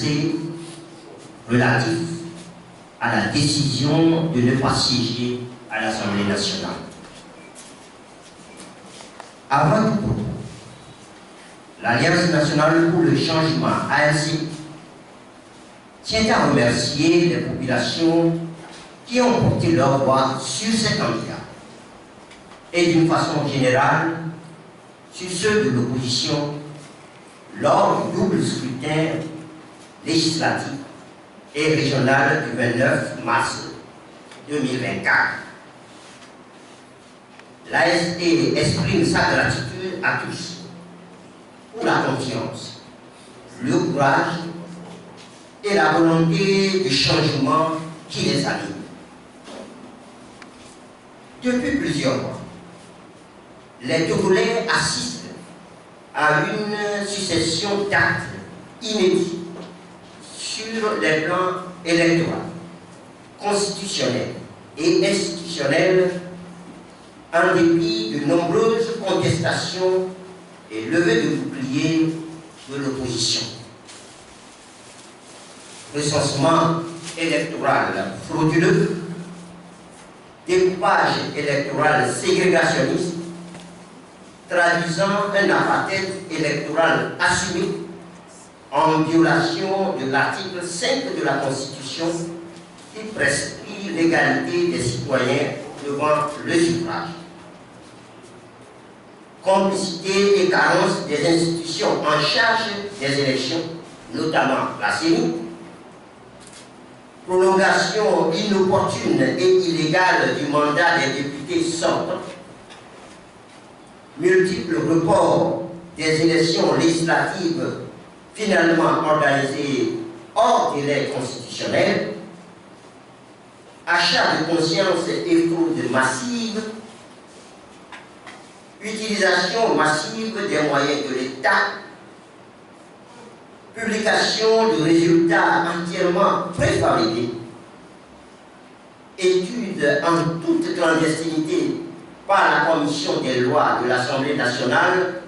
l'ANC relatif à la décision de ne pas siéger à l'Assemblée nationale. Avant tout propos, l'Alliance nationale pour le changement ANC tient à remercier les populations qui ont porté leur voix sur ces candidats et d'une façon générale sur ceux de l'opposition lors du double scrutin législatif et régional du 29 mars 2024. L'AST exprime sa gratitude à tous pour la confiance, le courage et la volonté de changement qui les anime. Depuis plusieurs mois, les Togolais assistent à une succession d'actes inédits sur les plans électoraux, constitutionnels et institutionnels, en dépit de nombreuses contestations et levées de boucliers de l'opposition. Recensement électoral frauduleux, découpage électoral ségrégationniste, traduisant un apartheid électoral assumé en violation de l'article 5 de la Constitution qui prescrit l'égalité des citoyens devant le suffrage. Complicité et carence des institutions en charge des élections, notamment la CENI, prolongation inopportune et illégale du mandat des députés sortants, multiples reports des élections législatives finalement organisées hors délai constitutionnel, achat de conscience et fraude massive, utilisation massive des moyens de l'État, publication de résultats entièrement préfabriqués, études en toute clandestinité par la commission des lois de l'Assemblée nationale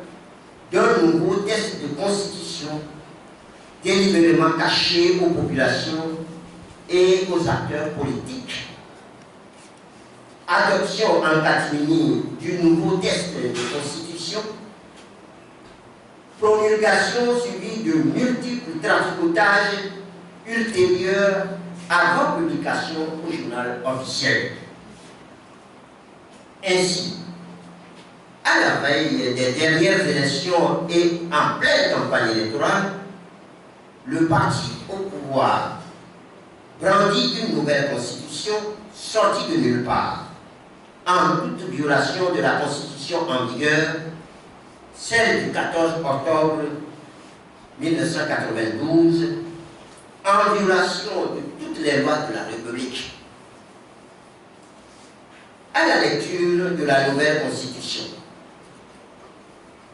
d'un nouveau test de constitution délibérément caché aux populations et aux acteurs politiques, adoption en catimini du nouveau test de constitution, promulgation suivie de multiples traficotages ultérieurs avant publication au journal officiel. Ainsi, à la veille des dernières élections et en pleine campagne électorale, le parti au pouvoir brandit une nouvelle constitution sortie de nulle part, en toute violation de la constitution en vigueur, celle du 14 octobre 1992, en violation de toutes les lois de la République. À la lecture de la nouvelle constitution,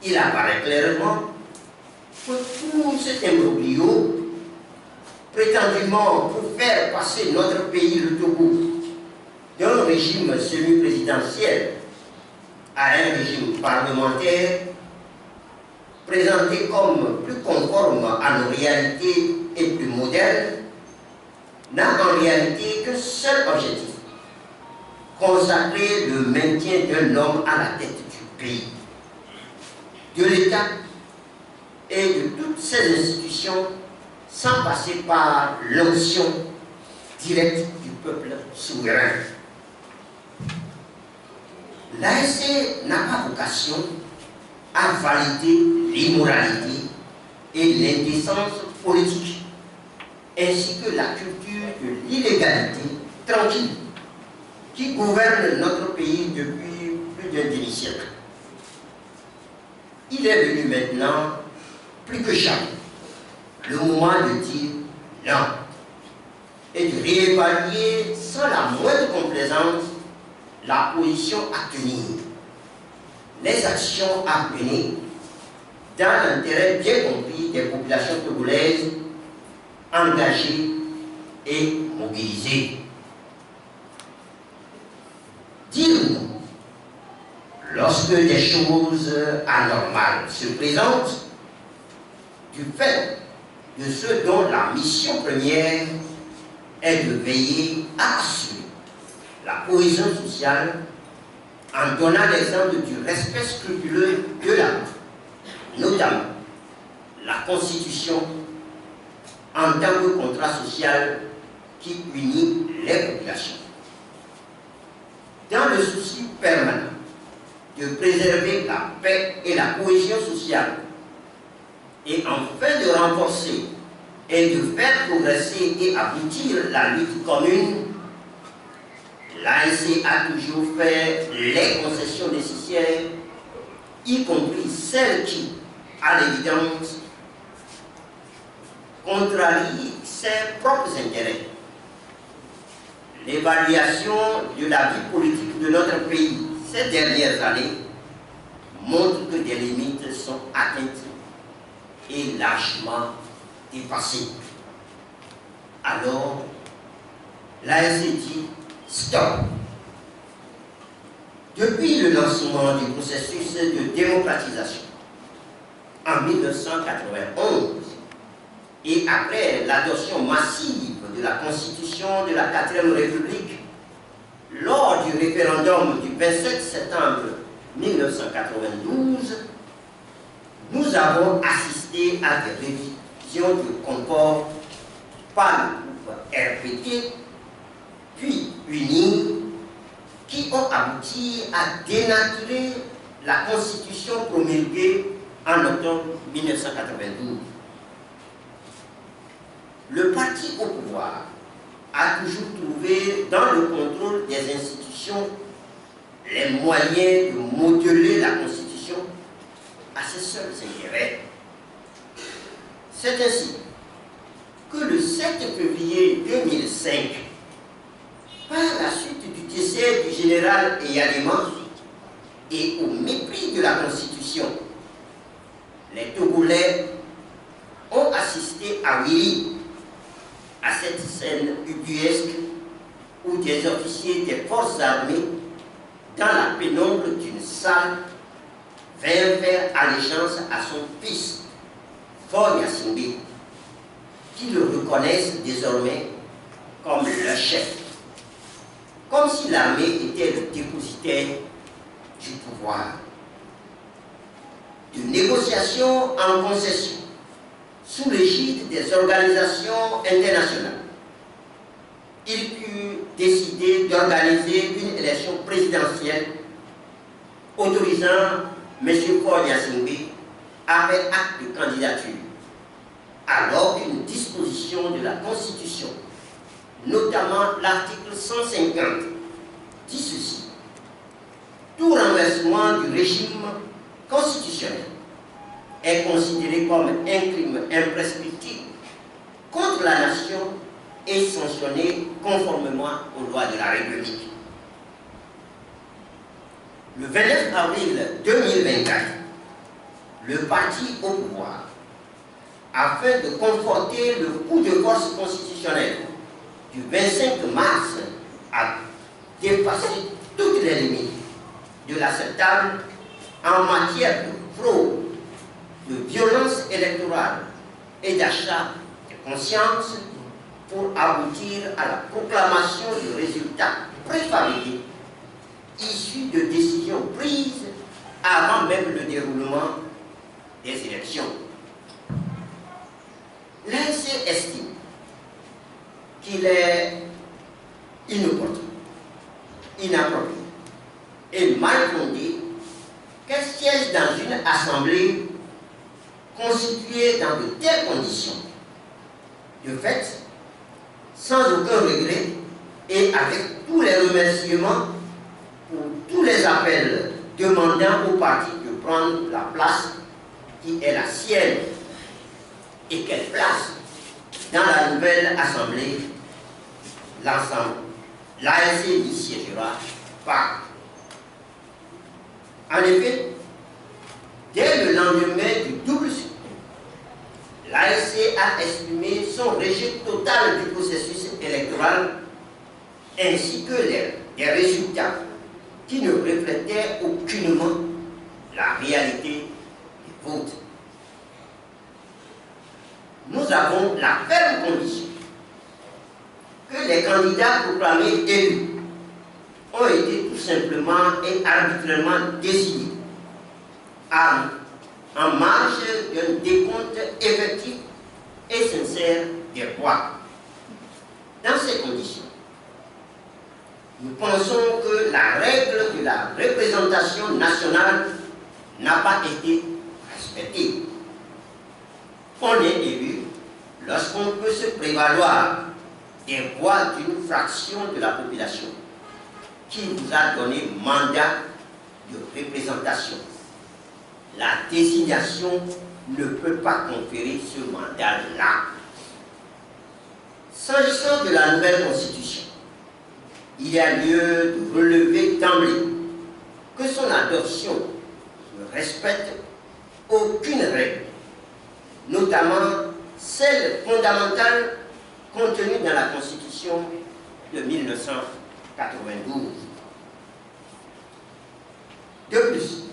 il apparaît clairement que tout cet imbroglio, prétendument pour faire passer notre pays, le Togo, d'un régime semi-présidentiel à un régime parlementaire, présenté comme plus conforme à nos réalités et plus moderne, n'a en réalité qu'un seul objectif: consacrer le maintien d'un homme à la tête du pays, de l'État et de toutes ses institutions, sans passer par l'onction directe du peuple souverain. L'ASC n'a pas vocation à valider l'immoralité et l'indécence politique, ainsi que la culture de l'illégalité tranquille qui gouverne notre pays depuis plus d'un demi-siècle. Il est venu maintenant, plus que jamais, le moment de dire non et de réévaluer sans la moindre complaisance la position à tenir, les actions à mener dans l'intérêt bien compris des populations togolaises engagées et mobilisées. Dire-nous, lorsque des choses anormales se présentent, du fait de ceux dont la mission première est de veiller à assurer la cohésion sociale en donnant l'exemple du respect scrupuleux de la loi, notamment la Constitution en tant que contrat social qui unit les populations. Dans le souci permanent de préserver la paix et la cohésion sociale et enfin de renforcer et de faire progresser et aboutir la lutte commune, l'ANC a toujours fait les concessions nécessaires, y compris celles qui, à l'évidence, contrarient ses propres intérêts. L'évaluation de la vie politique de notre pays ces dernières années montre que des limites sont atteintes et largement dépassées. Alors, l'ANC dit stop. Depuis le lancement du processus de démocratisation en 1991 et après l'adoption massive de la Constitution de la 4e République, lors du référendum du 27 septembre 1992, nous avons assisté à des révisions de concord par le groupe RPT, puis UNI, qui ont abouti à dénaturer la Constitution promulguée en octobre 1992. Le parti au pouvoir a toujours trouvé dans le contrôle des institutions les moyens de modeler la Constitution à ses seuls intérêts. C'est ainsi que le 7 février 2005, par la suite du décès du général Eyadema et au mépris de la Constitution, les Togolais ont assisté à Willy, à cette scène ubuesque où des officiers des forces armées, dans la pénombre d'une salle, vinrent faire allégeance à son fils, Faure Gnassingbé, qui le reconnaissent désormais comme leur chef, comme si l'armée était le dépositaire du pouvoir. De négociation en concession, sous l'égide des organisations internationales, il fut décidé d'organiser une élection présidentielle autorisant M. Faure Gnassingbé à faire acte de candidature, alors qu'une disposition de la Constitution, notamment l'article 150, dit ceci: tout renversement du régime constitutionnel est considéré comme un crime imprescriptible contre la nation et sanctionné conformément aux lois de la République. Le 29 avril 2024, le parti au pouvoir, afin de conforter le coup de force constitutionnel du 25 mars, a dépassé toutes les limites de l'acceptable en matière de fraude, de violence électorale et d'achat de conscience pour aboutir à la proclamation de résultats préfabriqués issus de décisions prises avant même le déroulement des élections. L'ANC estime qu'il est inopportun, inapproprié et mal fondé qu'elle siège dans une assemblée constituée dans de telles conditions. De fait, sans aucun regret et avec tous les remerciements pour tous les appels demandant au parti de prendre la place qui est la sienne et qu'elle place dans la nouvelle assemblée, l'ensemble, l'ANC n'y siégera pas. En effet, dès le lendemain du double scrutin, l'ANC a exprimé son rejet total du processus électoral ainsi que des résultats qui ne reflétaient aucunement la réalité des votes. nous avons la ferme condition que les candidats proclamés élus ont été tout simplement et arbitrairement désignés en marge d'un décompte effectif et sincère des voix. Dans ces conditions, nous pensons que la règle de la représentation nationale n'a pas été respectée. On est élu lorsqu'on peut se prévaloir des voix d'une fraction de la population qui vous a donné mandat de représentation. La désignation ne peut pas conférer ce mandat-là. S'agissant de la nouvelle constitution, il y a lieu de relever d'emblée que son adoption ne respecte aucune règle, notamment celle fondamentale contenue dans la Constitution de 1992. De plus,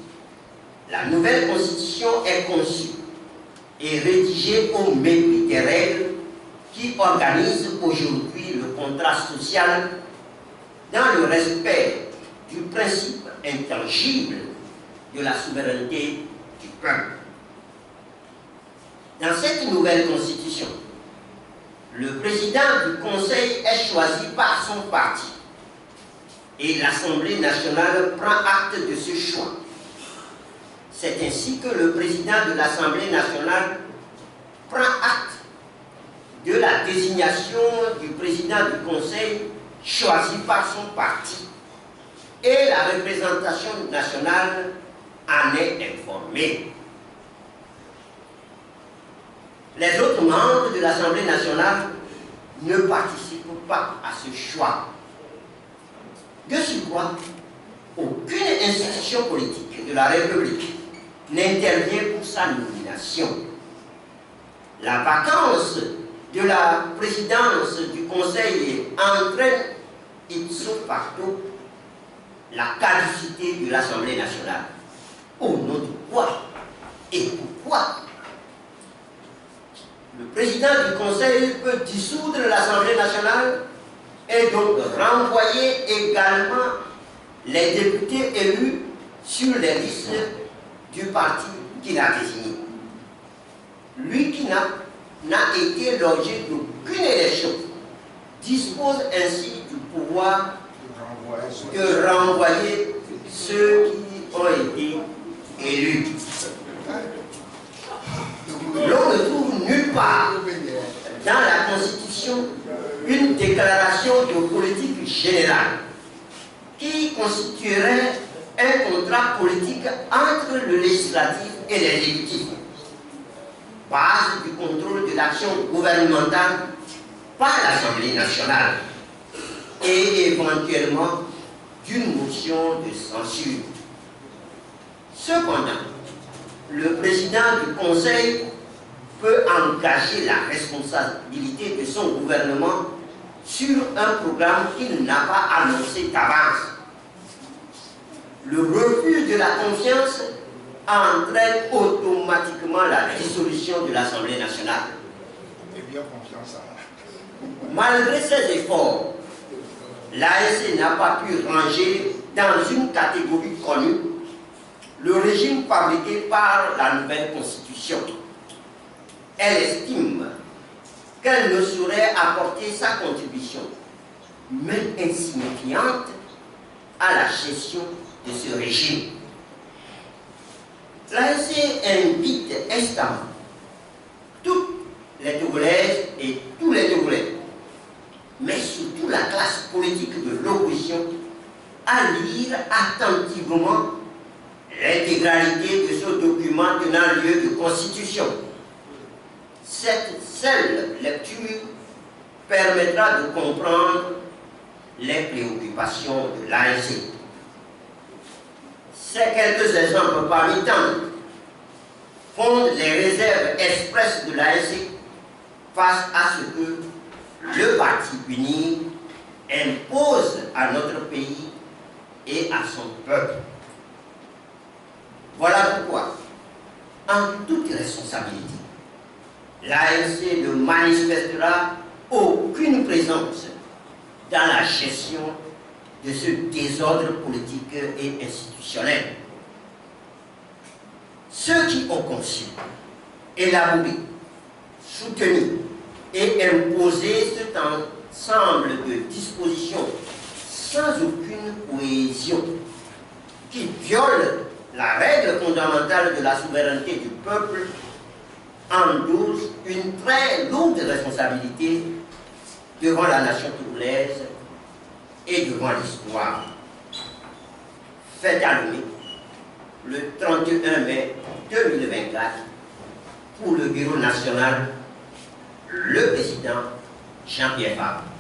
la nouvelle Constitution est conçue et rédigée au mépris des règles qui organisent aujourd'hui le contrat social dans le respect du principe intangible de la souveraineté du peuple. Dans cette nouvelle Constitution, le président du Conseil est choisi par son parti et l'Assemblée nationale prend acte de ce choix. C'est ainsi que le président de l'Assemblée nationale prend acte de la désignation du président du Conseil choisi par son parti et la représentation nationale en est informée. Les autres membres de l'Assemblée nationale ne participent pas à ce choix. De surcroît, aucune institution politique de la République n'intervient pour sa nomination. La vacance de la présidence du Conseil entraîne ipso facto la caducité de l'Assemblée nationale. Au nom de quoi et pourquoi? Le président du Conseil peut dissoudre l'Assemblée nationale et donc renvoyer également les députés élus sur les listes du parti qu'il a désigné. Lui qui n'a été l'objet d'aucune élection dispose ainsi du pouvoir de renvoyer ceux qui ont été élus. L'on ne trouve nulle part dans la Constitution une déclaration de politique générale qui constituerait un contrat politique entre le législatif et l'exécutif, base du contrôle de l'action gouvernementale par l'Assemblée nationale et éventuellement d'une motion de censure. Cependant, le président du Conseil peut engager la responsabilité de son gouvernement sur un programme qu'il n'a pas annoncé d'avance. Le refus de la confiance entraîne automatiquement la dissolution de l'Assemblée nationale. Malgré ses efforts, l'ASC n'a pas pu ranger dans une catégorie connue le régime fabriqué par la nouvelle Constitution. Elle estime qu'elle ne saurait apporter sa contribution, même insignifiante, à la gestion de ce régime. L'ASC invite instamment toutes les Togolaises et tous les Togolais, mais surtout la classe politique de l'opposition, à lire attentivement l'intégralité de ce document tenant lieu de constitution. Cette seule lecture permettra de comprendre les préoccupations de l'ASC. Ces quelques exemples parmi tant fondent les réserves expresses de l'ASC face à ce que le parti uni impose à notre pays et à son peuple. Voilà pourquoi, en toute responsabilité, l'ANC ne manifestera aucune présence dans la gestion de ce désordre politique et institutionnel. Ceux qui ont conçu, élaboré, soutenu et imposé cet ensemble de dispositions sans aucune cohésion, qui violent la règle fondamentale de la souveraineté du peuple, endossent une très lourde responsabilité devant la nation tournaise et devant l'histoire. Fait allumer le 31 mai 2024 pour le Bureau national, le président Jean-Pierre Farah.